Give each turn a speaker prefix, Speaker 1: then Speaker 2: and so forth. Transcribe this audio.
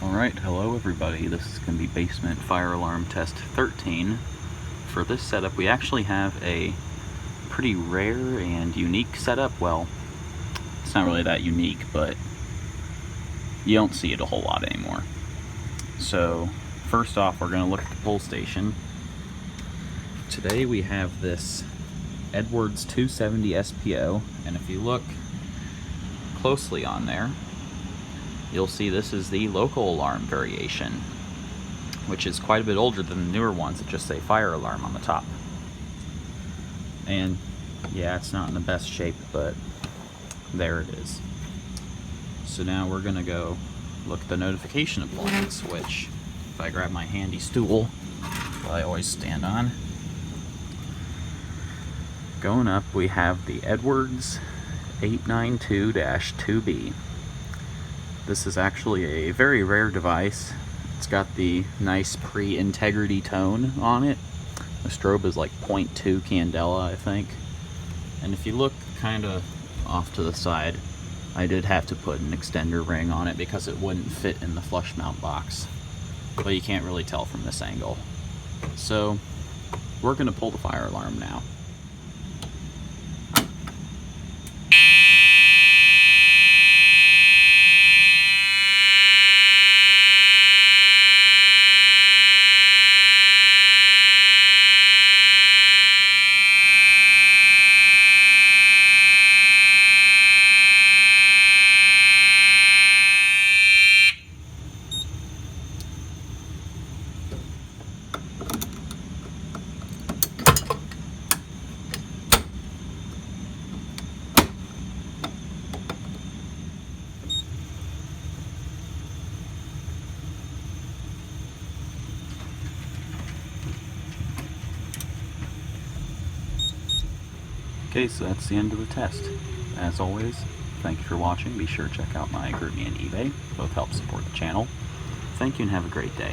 Speaker 1: Alright, hello everybody. This is going to be basement fire alarm test 13. For this setup, we actually have a pretty rare and unique setup. Well, it's not really that unique, but you don't see it a whole lot anymore. So, first off, we're going to look at the pull station. Today we have this Edwards 270 SPO, and if you look closely on there, you'll see this is the local alarm variation, which is quite a bit older than the newer ones that just say fire alarm on the top. And yeah, it's not in the best shape, but there it is. So now we're gonna go look at the notification appliance, which if I grab my handy stool that I always stand on, going up we have the Edwards 892-2B. This is actually a very rare device. It's got the nice pre-integrity tone on it. The strobe is like 0.2 candela, I think. And if you look kind of off to the side, I did have to put an extender ring on it because it wouldn't fit in the flush mount box. But you can't really tell from this angle. So we're gonna pull the fire alarm now. Okay, so that's the end of the test. As always, thank you for watching. Be sure to check out my GroupMe and eBay. Both help support the channel. Thank you and have a great day.